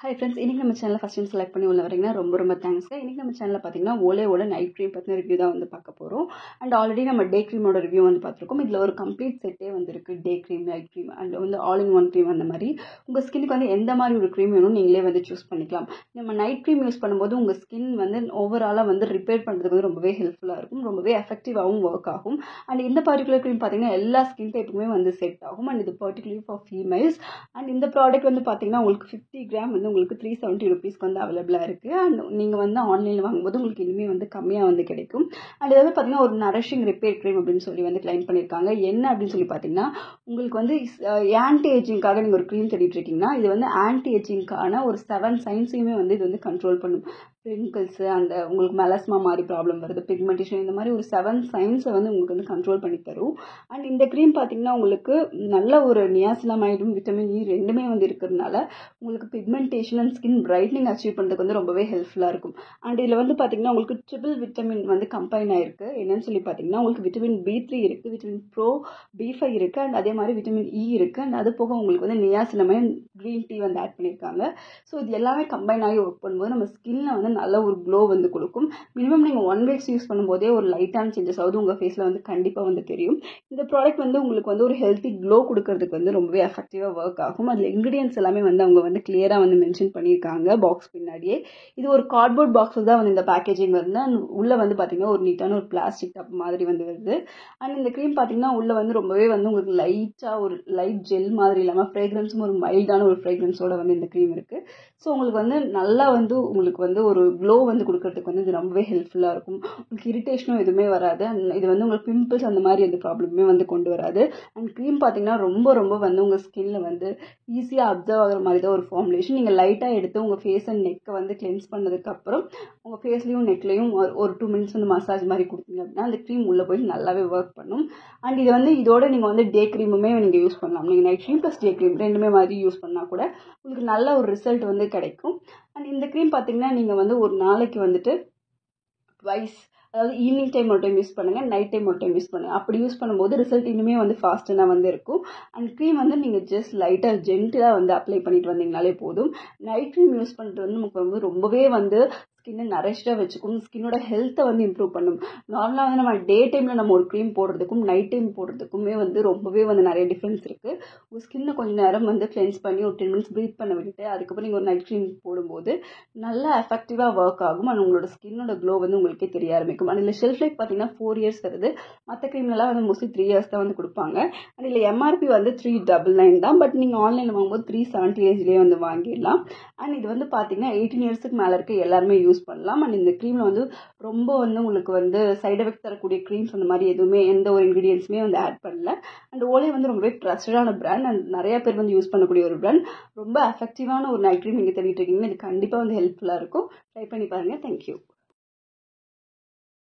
Hi friends, இன்றைக்கி நம்ம சேனலில் ஃபஸ்ட் டைம் செலக்ட் பண்ணி உள்ள வரீங்கன்னா ரொம்ப தேங்க்ஸ்ங்க. இன்றைக்கி நம்ம சேனலில் பார்த்தீங்கன்னா ஓலேவோட நைட் க்ரீம் பற்றின ரிவ்யூ தான் வந்து பார்க்க போகிறோம். அண்ட் ஆல்ரெடி நம்ம டே க்ரீமோட ரிவ்யூ வந்து பார்த்துருக்கோம். இதில் ஒரு கம்ப்ளீட் செட்டே வந்துருக்கு. Day cream, night cream and வந்து ஆல் இன் ஒன் க்ரீம். அந்த மாதிரி உங்கள் ஸ்கின்னுக்கு வந்து எந்த மாதிரி ஒரு க்ரீம் வேணும் நீங்களே வந்து சூஸ் பண்ணிக்கலாம். நம்ம நைட் க்ரீம் யூஸ் பண்ணும்போது உங்கள் ஸ்கின் வந்து ஓவராலாக வந்து ரிப்பேர் பண்ணுறதுக்கு வந்து ரொம்பவே ஹெல்ப்ஃபுல்லாக இருக்கும், ரொம்பவே எஃபெக்டிவாகவும் ஒர்க் ஆகும். அண்ட் இந்த பர்டிகுலர் க்ரீம் பார்த்தீங்கன்னா எல்லா ஸ்கின் டைப்புக்குமே வந்து செட் ஆகும். அண்ட் இது பர்டிகுலர்லி ஃபார் ஃபீமேல்ஸ். அண்ட் இந்த ப்ராடக்ட் வந்து பார்த்தீங்கன்னா உங்களுக்கு 50 கிராம் வந்து உங்களுக்கு 370 ரூபீஸ்க்கு வந்து அவைலபிளாக இருக்குது. அண்ட் நீங்கள் வந்து ஆன்லைனில் வாங்கும்போது உங்களுக்கு இனிமேல் வந்து கம்மியாக வந்து கிடைக்கும். அண்ட் இதை வந்து பார்த்தீங்கன்னா ஒரு நரிஷிங் ரிப்பேர் க்ரீம் அப்படின்னு சொல்லி வந்து கிளைம் பண்ணியிருக்காங்க. என்ன அப்படின்னு சொல்லி பார்த்தீங்கன்னா உங்களுக்கு வந்து ஆன்டி ஏஜிங்காக நீங்கள் ஒரு க்ரீம் தேடிட்டு இருக்கீங்கன்னா இது வந்து ஆன்டி ஏஜிங்கான ஒரு 7 சைன்ஸையுமே வந்து இது வந்து கண்ட்ரோல் பண்ணும். பிம்பிள்ஸு, அந்த உங்களுக்கு மெலஸ்மா மாதிரி ப்ராப்ளம் வருது, பிக்மெண்டேஷன், இந்த மாதிரி ஒரு 7 சைன்ஸை வந்து உங்களுக்கு வந்து கண்ட்ரோல் பண்ணி தரும். அண்ட் இந்த க்ரீம் பார்த்தீங்கன்னா உங்களுக்கு நல்ல ஒரு நியாசினமைடும் விட்டமின் இ ரெண்டுமே வந்து இருக்கிறதுனால உங்களுக்கு pigmentation and skin brightening achieve பண்ணுறதுக்கு வந்து ரொம்பவே ஹெல்ப்ஃபுல்லாக இருக்கும். அண்ட் இதில் வந்து பார்த்தீங்கன்னா உங்களுக்கு ட்ரிபிள் விட்டமின் வந்து கம்பைன் ஆயிருக்கு. என்னன்னு சொல்லி பார்த்தீங்கன்னா உங்களுக்கு விட்டமின் B3 இருக்குது, விட்டமின் ப்ரோ B5 இருக்குது, அண்ட் அதே மாதிரி விட்டமின் இ இருக்குது. அண்ட் அது போக உங்களுக்கு வந்து நியாசினமைன் க்ரீன் டீ வந்து ஆட் பண்ணியிருக்காங்க. ஸோ இது எல்லாமே கம்பைன் ஆகி ஒர்க் பண்ணும்போது நம்ம ஸ்கின்ல வந்து நல்ல ஒரு க்ளோ வந்து கொடுக்கும். மினிமம் நீங்கள் 1 வீக்ஸ் யூஸ் பண்ணும்போதே ஒரு லைட்டான சேஞ்சஸ் ஆகுது உங்கள் ஃபேஸில் வந்து கண்டிப்பாக வந்து தெரியும். இந்த ப்ராடக்ட் வந்து உங்களுக்கு வந்து ஒரு ஹெல்த்தி க்ளோ கொடுக்கறதுக்கு வந்து ரொம்பவே எஃபெக்டிவாக ஒர்க் ஆகும். அதில் இன்க்ரீடியன்ஸ் எல்லாமே வந்து அவங்க வந்து கிளியராக வந்து மென்ஷன் பண்ணியிருக்காங்க பாக்ஸ் பின்னாடியே. இது ஒரு கார்ட்போர்ட் பாக்ஸில் தான் வந்து இந்த பேக்கேஜிங் வருது. அண்ட் உள்ளே வந்து பார்த்தீங்கன்னா ஒரு நீட்டான ஒரு பிளாஸ்டிக் டப் மாதிரி வந்து வருது. அண்ட் இந்த க்ரீம் பார்த்தீங்கன்னா உள்ளே வந்து ரொம்பவே வந்து உங்களுக்கு லைட்டாக ஒரு லைட் ஜெல் மாதிரி இல்லாமல் ஃப்ரேக்ரன்ஸும் ஒரு மைல்டான ஒரு ஃப்ரேக்ரன்ஸோட வந்து இந்த க்ரீம் இருக்குது. ஸோ உங்களுக்கு வந்து நல்லா வந்து உங்களுக்கு வந்து ஒரு க்ளோ வந்து கொடுக்கறதுக்கு வந்து இது ரொம்பவே ஹெல்ப்ஃபுல்லாக இருக்கும். உங்களுக்கு இரிட்டேஷனும் எதுவுமே வராது. அண்ட் இது வந்து உங்களுக்கு பிம்பிள்ஸ் அந்த மாதிரி எந்த ப்ராப்ளமே வந்து கொண்டு வராது. அண்ட் க்ரீம் பார்த்தீங்கன்னா ரொம்ப வந்து உங்கள் ஸ்கின்ல வந்து ஈஸியாக அப்சர்வ் ஆகிற மாதிரி தான் ஒரு ஃபார்முலேஷன். நீங்கள் லைட்டாக எடுத்து உங்கள் ஃபேஸ் அண்ட் நெக்கை வந்து கிளென்ஸ் பண்ணதுக்கப்புறம் உங்கள் ஃபேஸ்லேயும் நெக்லையும் ஒரு 2 மினிட்ஸ் வந்து மசாஜ் மாதிரி கொடுத்தீங்க அப்படின்னா அந்த க்ரீம் உள்ளே போய் நல்லாவே ஒர்க் பண்ணும். அண்ட் இது வந்து இதோட நீங்கள் வந்து டே க்ரீமுமே நீங்கள் யூஸ் பண்ணலாம். நீங்கள் night cream plus day cream ரெண்டுமே மாதிரி யூஸ் பண்ணால் கூட உங்களுக்கு நல்ல ஒரு ரிசல்ட் வந்து கிடைக்கும். அண்ட் இந்த க்ரீம் பார்த்தீங்கன்னா நீங்கள் வந்து ஒரு நாளைக்கு வந்துட்டு ட்வைஸ், அதாவது ஈவினிங் டைம் ஒரு டைம் யூஸ் பண்ணுங்கள், நைட் டைம் ஒரு டைம் யூஸ் பண்ணுங்கள். அப்படி யூஸ் பண்ணும்போது ரிசல்ட் இனிமே வந்து ஃபாஸ்ட்டாக வந்து இருக்கும். அண்ட் க்ரீம் வந்து நீங்கள் ஜஸ்ட் லைட்டாக ஜென்டிலாக வந்து அப்ளை பண்ணிட்டு வந்தீங்கனாலே போதும். நைட் க்ரீம் யூஸ் பண்ணுறது வந்து நமக்கு வந்து ரொம்பவே வந்து ஸ்கின்னை நரிஷ்டாக வச்சுக்கும், ஸ்கின்னோட ஹெல்த்தை வந்து இம்ப்ரூவ் பண்ணும். நார்மலாக வந்து நம்ம டே டைமில் நம்ம ஒரு க்ரீம் போடுறதுக்கும் நைட் டைம் போடுறதுக்குமே வந்து ரொம்பவே வந்து நிறைய டிஃப்ரென்ஸ் இருக்குது. உங்கள் ஸ்கின்னை கொஞ்சம் நேரம் வந்து கிளென்ஸ் பண்ணி ஒரு 10 மினிட்ஸ் ப்ரீத் பண்ண விட்டுட்டு அதுக்கப்புறம் நீங்கள் ஒரு நைட் க்ரீம் போடும்போது நல்லா எஃபெக்டிவாக ஒர்க் ஆகும். அண்ட் உங்களோட ஸ்கின்னோட க்ளோ வந்து உங்களுக்கே தெரிய ஆரம்பிக்கும். அண்ட் இதில் ஷெல்ஃப் லைஃப் பார்த்தீங்கன்னா 4 இயர்ஸ் வருது. மற்ற க்ரீம்லாம் வந்து மோஸ்ட்லி 3 இயர்ஸ் தான் வந்து கொடுப்பாங்க. அண்ட் இதில் எம்ஆர்பி வந்து 399 தான். பட் நீங்கள் ஆன்லைனில் வாங்கும்போது 370 ரேஞ்சிலே வந்து வாங்கிடலாம். அண்ட் இது வந்து பார்த்தீங்கன்னா 18 இயர்ஸுக்கு மேலே இருக்க எல்லாருமே யூஸ் பண்ணலாம். அண்ட் இந்த க்ரீமில் வந்து ரொம்ப வந்து உங்களுக்கு வந்து சைட் எஃபெக்ட் தரக்கூடிய க்ரீம்ஸ் அந்த மாதிரி எதுவுமே எந்த ஒரு இன்க்ரீடியன்ஸுமே வந்து ஆட் பண்ணல. அண்ட் ஓலே வந்து ரொம்பவே ட்ரஸ்டடான பிராண்ட் அண்ட் நிறைய பேர் வந்து யூஸ் பண்ணக்கூடிய ஒரு பிராண்ட். ரொம்ப எஃபெக்டிவான ஒரு நைட் க்ரீம் நீங்கள் தேடிட்டு இருக்கீங்கன்னா இது கண்டிப்பாக வந்து ஹெல்ப்ஃபுல்லாக இருக்கும். ட்ரை பண்ணி பாருங்கள். தேங்க்யூ.